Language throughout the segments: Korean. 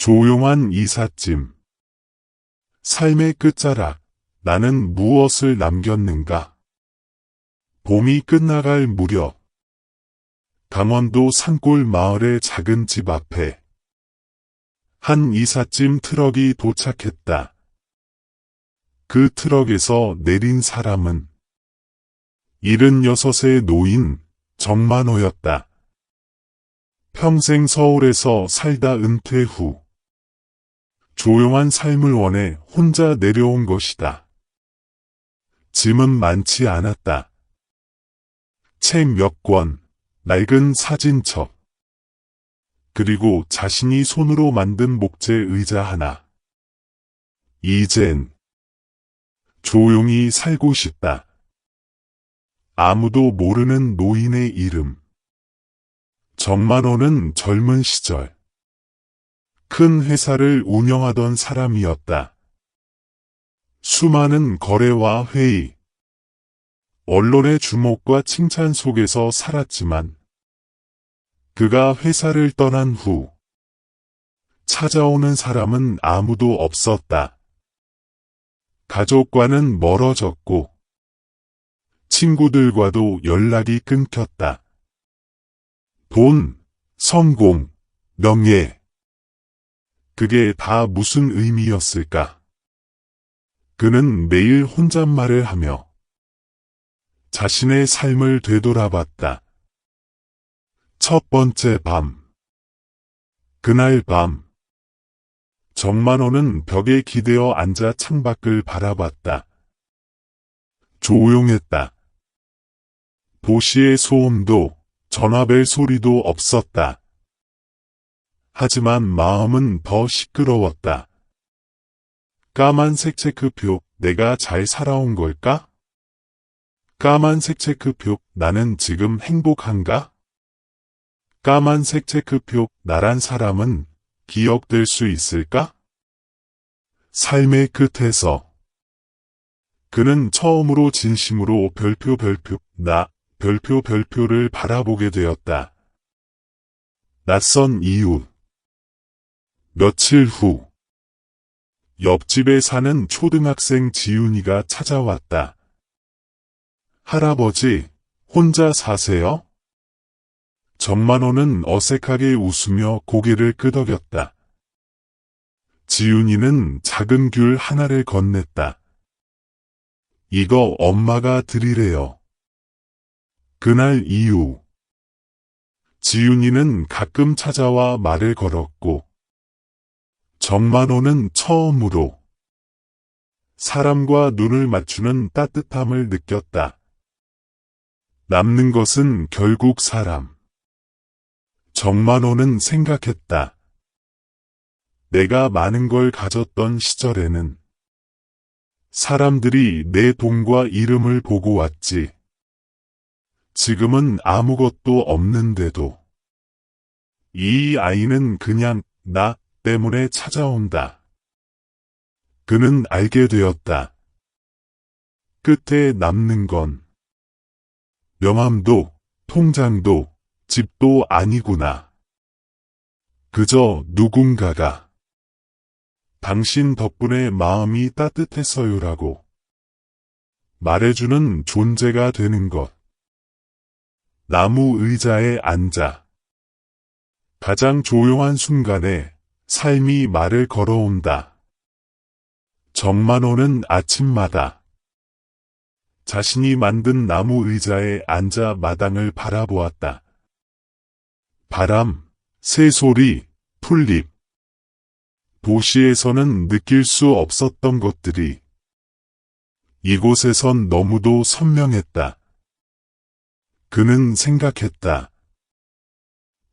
조용한 이삿짐. 삶의 끝자락, 나는 무엇을 남겼는가? 봄이 끝나갈 무렵, 강원도 산골 마을의 작은 집 앞에 한 이삿짐 트럭이 도착했다. 그 트럭에서 내린 사람은 76의 노인 정만호였다. 평생 서울에서 살다 은퇴 후 조용한 삶을 원해 혼자 내려온 것이다. 짐은 많지 않았다. 책 몇 권, 낡은 사진첩, 그리고 자신이 손으로 만든 목재 의자 하나. 이젠 조용히 살고 싶다. 아무도 모르는 노인의 이름. 정만호는 젊은 시절 큰 회사를 운영하던 사람이었다. 수많은 거래와 회의, 언론의 주목과 칭찬 속에서 살았지만 그가 회사를 떠난 후 찾아오는 사람은 아무도 없었다. 가족과는 멀어졌고 친구들과도 연락이 끊겼다. 돈, 성공, 명예, 그게 다 무슨 의미였을까? 그는 매일 혼잣말을 하며 자신의 삶을 되돌아봤다. 첫 번째 밤. 그날 밤, 정만호는 벽에 기대어 앉아 창밖을 바라봤다. 조용했다. 도시의 소음도 전화벨 소리도 없었다. 하지만 마음은 더 시끄러웠다. 까만색 체크표, 내가 잘 살아온 걸까? 까만색 체크표, 나는 지금 행복한가? 까만색 체크표, 나란 사람은 기억될 수 있을까? 삶의 끝에서 그는 처음으로 진심으로 별표를 바라보게 되었다. 낯선 이유. 며칠 후, 옆집에 사는 초등학생 지윤이가 찾아왔다. 할아버지, 혼자 사세요? 정만호는 어색하게 웃으며 고개를 끄덕였다. 지윤이는 작은 귤 하나를 건넸다. 이거 엄마가 드리래요. 그날 이후, 지윤이는 가끔 찾아와 말을 걸었고, 정만호는 처음으로 사람과 눈을 맞추는 따뜻함을 느꼈다. 남는 것은 결국 사람. 정만호는 생각했다. 내가 많은 걸 가졌던 시절에는 사람들이 내 돈과 이름을 보고 왔지. 지금은 아무것도 없는데도 이 아이는 그냥 나 때문에 찾아온다. 그는 알게 되었다. 끝에 남는 건 명함도 통장도 집도 아니구나. 그저 누군가가 당신 덕분에 마음이 따뜻했어요라고 말해주는 존재가 되는 것. 나무 의자에 앉아 가장 조용한 순간에 삶이 말을 걸어온다. 정만호는 아침마다 자신이 만든 나무 의자에 앉아 마당을 바라보았다. 바람, 새소리, 풀잎. 도시에서는 느낄 수 없었던 것들이 이곳에선 너무도 선명했다. 그는 생각했다.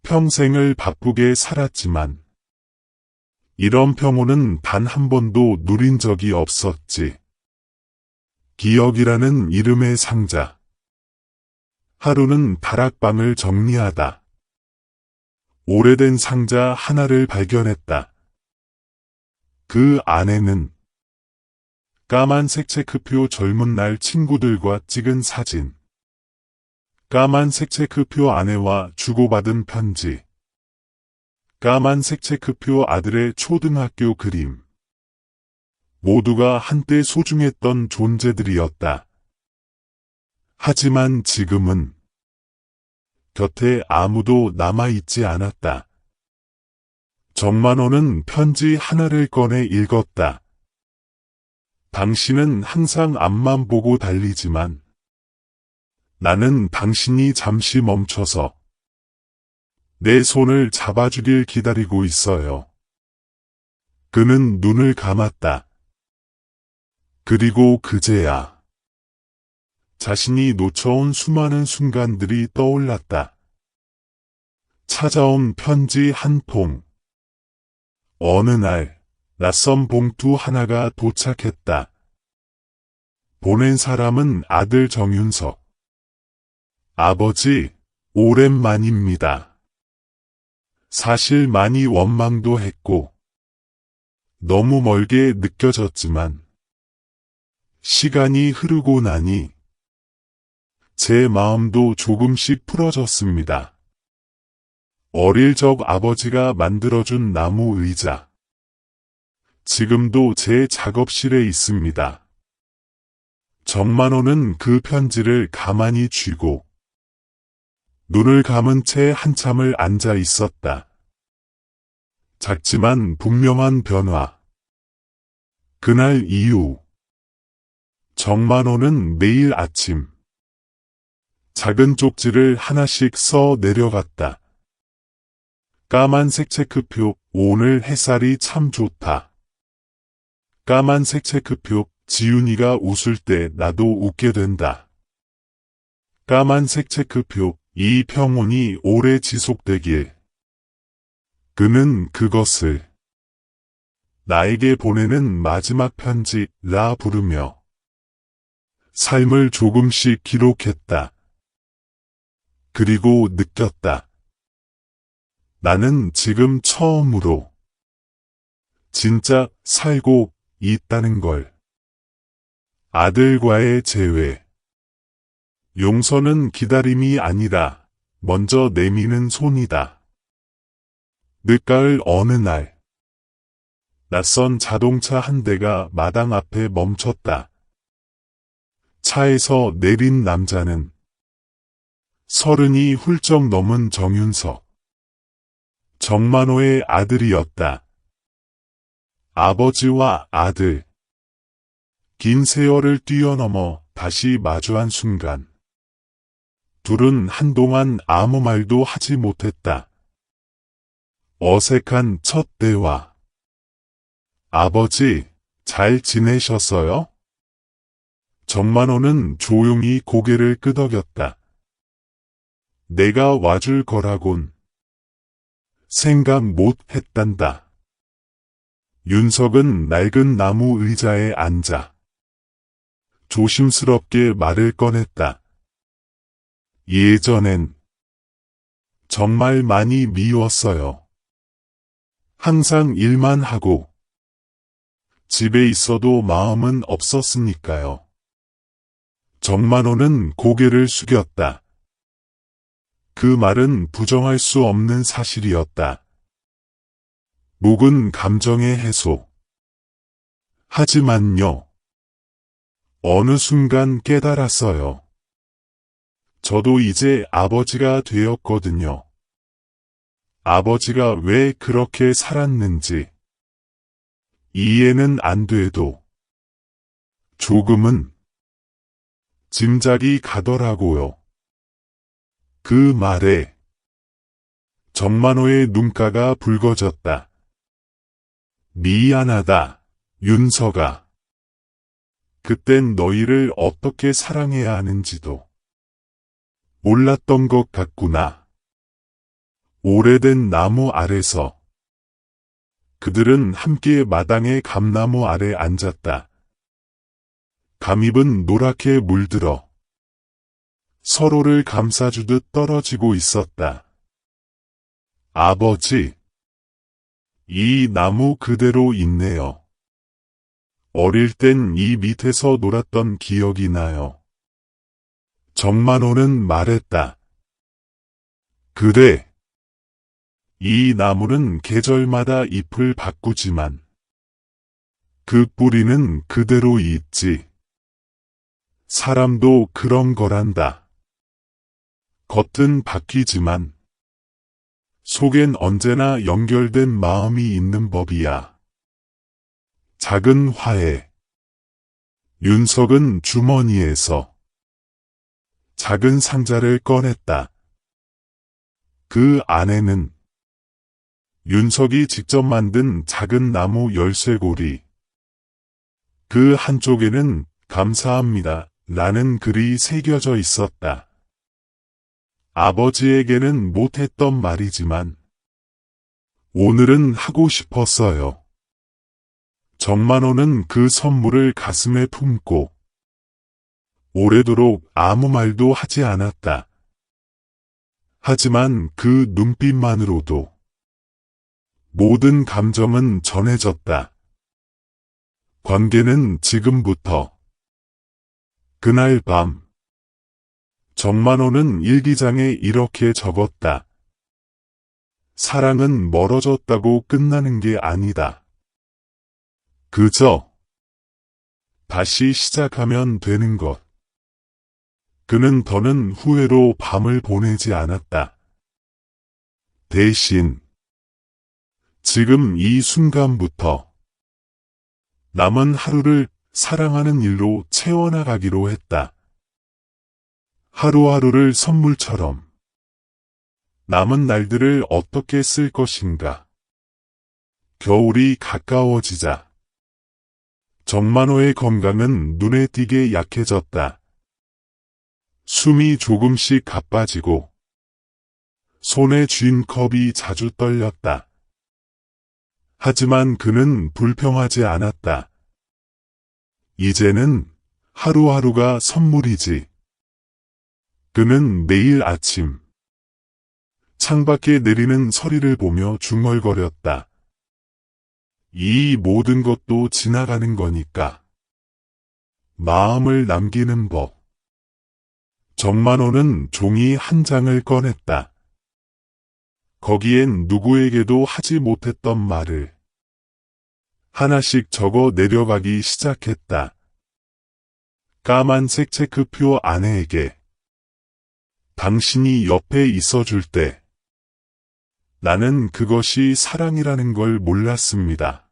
평생을 바쁘게 살았지만 이런 평온은 단 한 번도 누린 적이 없었지. 기억이라는 이름의 상자. 하루는 다락방을 정리하다 오래된 상자 하나를 발견했다. 그 안에는 까만색 체크표 젊은 날 친구들과 찍은 사진, 까만색 체크표 아내와 주고받은 편지, 까만색 체크표 아들의 초등학교 그림. 모두가 한때 소중했던 존재들이었다. 하지만 지금은 곁에 아무도 남아있지 않았다. 정만호는 편지 하나를 꺼내 읽었다. 당신은 항상 앞만 보고 달리지만 나는 당신이 잠시 멈춰서 내 손을 잡아주길 기다리고 있어요. 그는 눈을 감았다. 그리고 그제야 자신이 놓쳐온 수많은 순간들이 떠올랐다. 찾아온 편지 한 통. 어느 날 낯선 봉투 하나가 도착했다. 보낸 사람은 아들 정윤석. 아버지, 오랜만입니다. 사실 많이 원망도 했고 너무 멀게 느껴졌지만 시간이 흐르고 나니 제 마음도 조금씩 풀어졌습니다. 어릴 적 아버지가 만들어준 나무 의자. 지금도 제 작업실에 있습니다. 정만호는 그 편지를 가만히 쥐고 눈을 감은 채 한참을 앉아 있었다. 작지만 분명한 변화. 그날 이후 정만호는 매일 아침 작은 쪽지를 하나씩 써 내려갔다. 까만색 체크표, 오늘 햇살이 참 좋다. 까만색 체크표, 지훈이가 웃을 때 나도 웃게 된다. 까만색 체크표, 이 평온이 오래 지속되길. 그는 그것을 나에게 보내는 마지막 편지라 부르며 삶을 조금씩 기록했다. 그리고 느꼈다. 나는 지금 처음으로 진짜 살고 있다는 걸. 아들과의 재회. 용서는 기다림이 아니라 먼저 내미는 손이다. 늦가을 어느 날 낯선 자동차 한 대가 마당 앞에 멈췄다. 차에서 내린 남자는 30이 훌쩍 넘은 정윤석. 정만호의 아들이었다. 아버지와 아들. 긴 세월을 뛰어넘어 다시 마주한 순간. 둘은 한동안 아무 말도 하지 못했다. 어색한 첫 대화. 아버지, 잘 지내셨어요? 정만호는 조용히 고개를 끄덕였다. 내가 와줄 거라곤 생각 못 했단다. 윤석은 낡은 나무 의자에 앉아 조심스럽게 말을 꺼냈다. 예전엔 정말 많이 미웠어요. 항상 일만 하고 집에 있어도 마음은 없었으니까요. 정만호는 고개를 숙였다. 그 말은 부정할 수 없는 사실이었다. 묵은 감정의 해소. 하지만요. 어느 순간 깨달았어요. 저도 이제 아버지가 되었거든요. 아버지가 왜 그렇게 살았는지 이해는 안 돼도 조금은 짐작이 가더라고요. 그 말에 정만호의 눈가가 붉어졌다. 미안하다, 윤석아. 그땐 너희를 어떻게 사랑해야 하는지도 몰랐던 것 같구나. 오래된 나무 아래서 그들은 함께 마당의 감나무 아래 앉았다. 감잎은 노랗게 물들어 서로를 감싸주듯 떨어지고 있었다. 아버지, 이 나무 그대로 있네요. 어릴 땐 이 밑에서 놀았던 기억이 나요. 정만호는 말했다. 그래. 이 나무는 계절마다 잎을 바꾸지만 그 뿌리는 그대로 있지. 사람도 그런 거란다. 겉은 바뀌지만 속엔 언제나 연결된 마음이 있는 법이야. 작은 화해. 윤석은 주머니에서 작은 상자를 꺼냈다. 그 안에는 윤석이 직접 만든 작은 나무 열쇠고리. 그 한쪽에는 감사합니다 라는 글이 새겨져 있었다. 아버지에게는 못했던 말이지만 오늘은 하고 싶었어요. 정만호는 그 선물을 가슴에 품고 오래도록 아무 말도 하지 않았다. 하지만 그 눈빛만으로도 모든 감정은 전해졌다. 관계는 지금부터. 그날 밤 정만호는 일기장에 이렇게 적었다. 사랑은 멀어졌다고 끝나는 게 아니다. 그저 다시 시작하면 되는 것. 그는 더는 후회로 밤을 보내지 않았다. 대신 지금 이 순간부터 남은 하루를 사랑하는 일로 채워나가기로 했다. 하루하루를 선물처럼 남은 날들을 어떻게 쓸 것인가. 겨울이 가까워지자 정만호의 건강은 눈에 띄게 약해졌다. 숨이 조금씩 가빠지고 손에 쥔 컵이 자주 떨렸다. 하지만 그는 불평하지 않았다. 이제는 하루하루가 선물이지. 그는 매일 아침 창밖에 내리는 서리를 보며 중얼거렸다. 이 모든 것도 지나가는 거니까. 마음을 남기는 법. 정만호는 종이 한 장을 꺼냈다. 거기엔 누구에게도 하지 못했던 말을 하나씩 적어 내려가기 시작했다. 까만색 체크표 아내에게 당신이 옆에 있어줄 때 나는 그것이 사랑이라는 걸 몰랐습니다.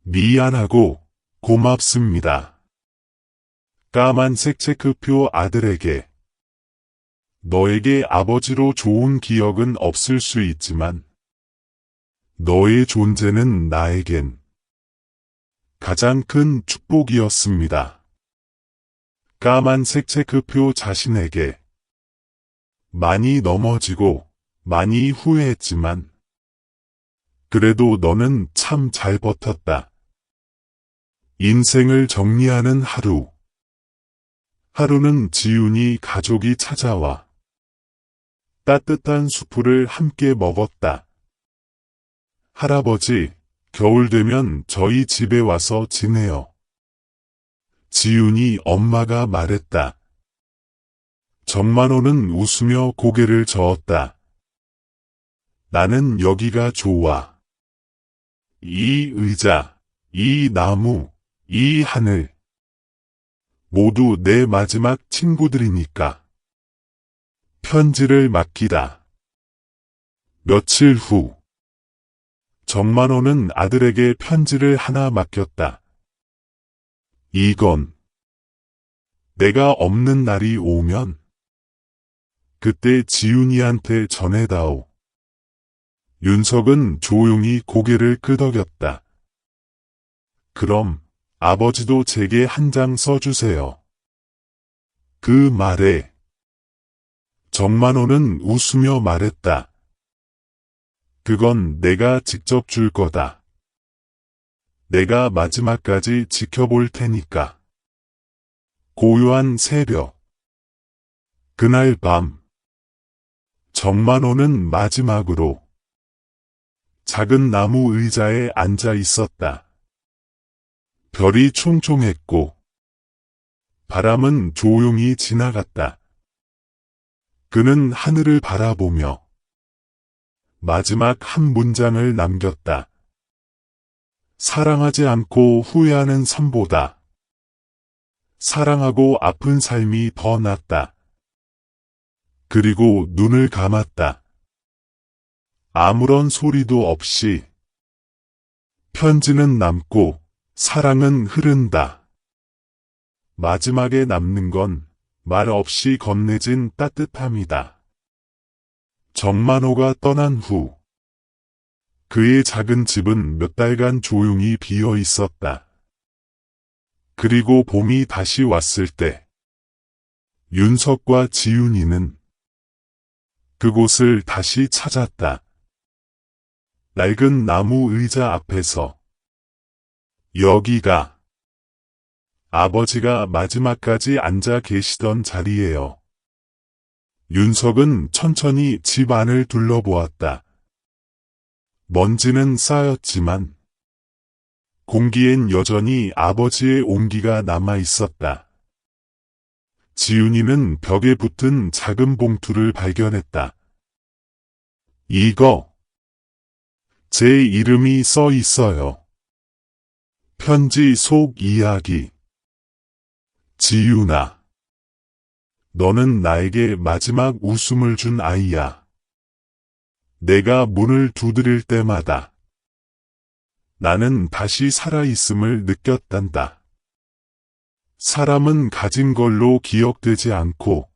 미안하고 고맙습니다. 까만색 체크표 아들에게 너에게 아버지로 좋은 기억은 없을 수 있지만 너의 존재는 나에겐 가장 큰 축복이었습니다. 까만색 체크표 자신에게 많이 넘어지고 많이 후회했지만 그래도 너는 참 잘 버텼다. 인생을 정리하는 하루. 하루는 지훈이 가족이 찾아와 따뜻한 수프를 함께 먹었다. 할아버지, 겨울 되면 저희 집에 와서 지내요. 지훈이 엄마가 말했다. 정만호는 웃으며 고개를 저었다. 나는 여기가 좋아. 이 의자, 이 나무, 이 하늘. 모두 내 마지막 친구들이니까. 편지를 맡기다. 며칠 후 정만호는 아들에게 편지를 하나 맡겼다. 이건 내가 없는 날이 오면 그때 지훈이한테 전해다오. 윤석은 조용히 고개를 끄덕였다. 그럼 아버지도 제게 한 장 써주세요. 그 말에 정만호는 웃으며 말했다. 그건 내가 직접 줄 거다. 내가 마지막까지 지켜볼 테니까. 고요한 새벽. 그날 밤 정만호는 마지막으로 작은 나무 의자에 앉아 있었다. 별이 총총했고 바람은 조용히 지나갔다. 그는 하늘을 바라보며 마지막 한 문장을 남겼다. 사랑하지 않고 후회하는 삶보다 사랑하고 아픈 삶이 더 낫다. 그리고 눈을 감았다. 아무런 소리도 없이 편지는 남고 사랑은 흐른다. 마지막에 남는 건 말 없이 건네진 따뜻함이다. 정만호가 떠난 후 그의 작은 집은 몇 달간 조용히 비어 있었다. 그리고 봄이 다시 왔을 때 윤석과 지윤이는 그곳을 다시 찾았다. 낡은 나무 의자 앞에서 여기가 아버지가 마지막까지 앉아 계시던 자리예요. 윤석은 천천히 집 안을 둘러보았다. 먼지는 쌓였지만 공기엔 여전히 아버지의 온기가 남아 있었다. 지윤이는 벽에 붙은 작은 봉투를 발견했다. 이거 제 이름이 써 있어요. 편지 속 이야기. 지윤아, 너는 나에게 마지막 웃음을 준 아이야. 내가 문을 두드릴 때마다 나는 다시 살아있음을 느꼈단다. 사람은 가진 걸로 기억되지 않고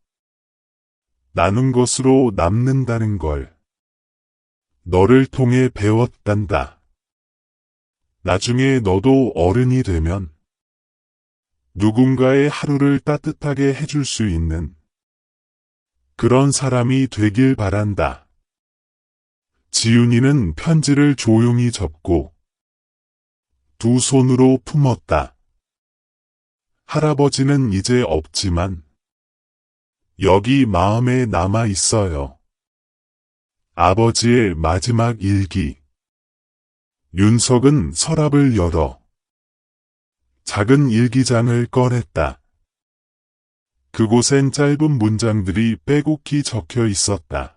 나눈 것으로 남는다는 걸 너를 통해 배웠단다. 나중에 너도 어른이 되면 누군가의 하루를 따뜻하게 해줄 수 있는 그런 사람이 되길 바란다. 지윤이는 편지를 조용히 접고 두 손으로 품었다. 할아버지는 이제 없지만 여기 마음에 남아 있어요. 아버지의 마지막 일기. 윤석은 서랍을 열어 작은 일기장을 꺼냈다. 그곳엔 짧은 문장들이 빼곡히 적혀 있었다.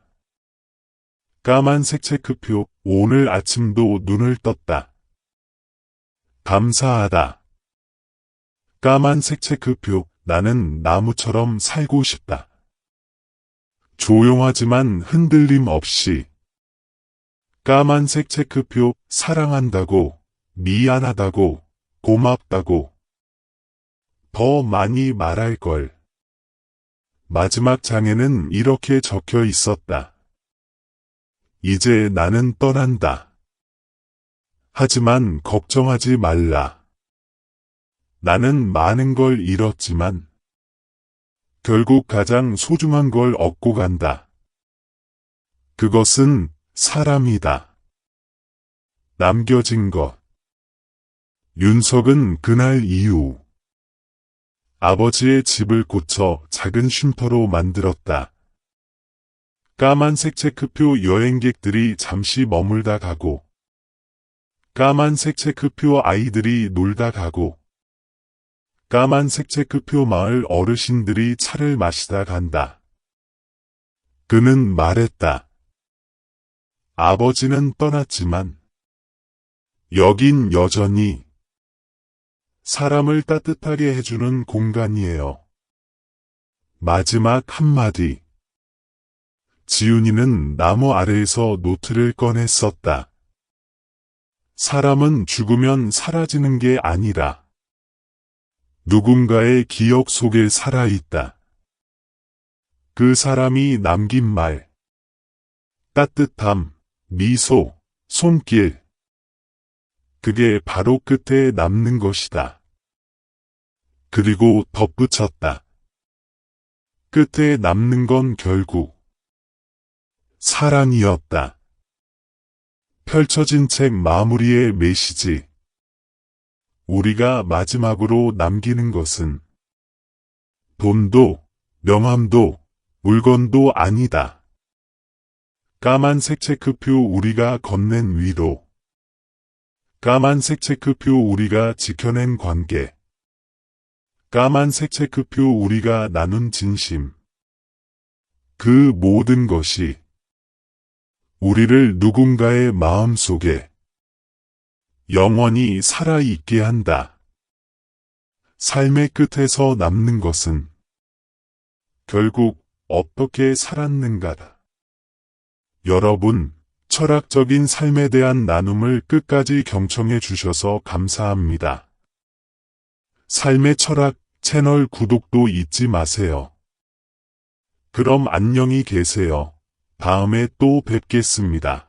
까만색 체크표, 오늘 아침도 눈을 떴다. 감사하다. 까만색 체크표, 나는 나무처럼 살고 싶다. 조용하지만 흔들림 없이. 까만색 체크표, 사랑한다고, 미안하다고, 고맙다고. 더 많이 말할 걸. 마지막 장에는 이렇게 적혀 있었다. 이제 나는 떠난다. 하지만 걱정하지 말라. 나는 많은 걸 잃었지만 결국 가장 소중한 걸 얻고 간다. 그것은 사람이다. 남겨진 것. 윤석은 그날 이후 아버지의 집을 고쳐 작은 쉼터로 만들었다. 까만색 체크표 여행객들이 잠시 머물다 가고, 까만색 체크표 아이들이 놀다 가고, 까만색 체크표 마을 어르신들이 차를 마시다 간다. 그는 말했다. 아버지는 떠났지만 여긴 여전히 사람을 따뜻하게 해주는 공간이에요. 마지막 한마디. 지윤이는 나무 아래에서 노트를 꺼내 썼다. 사람은 죽으면 사라지는 게 아니라 누군가의 기억 속에 살아있다. 그 사람이 남긴 말, 따뜻함, 미소, 손길. 그게 바로 끝에 남는 것이다. 그리고 덧붙였다. 끝에 남는 건 결국 사랑이었다. 펼쳐진 책 마무리의 메시지. 우리가 마지막으로 남기는 것은 돈도, 명함도, 물건도 아니다. 까만색 체크표 우리가 건넨 위로. 까만색 체크표 우리가 지켜낸 관계. 까만색 체크표 우리가 나눈 진심. 그 모든 것이 우리를 누군가의 마음속에 영원히 살아있게 한다. 삶의 끝에서 남는 것은 결국 어떻게 살았는가다. 여러분, 철학적인 삶에 대한 나눔을 끝까지 경청해 주셔서 감사합니다. 삶의 철학 채널 구독도 잊지 마세요. 그럼 안녕히 계세요. 다음에 또 뵙겠습니다.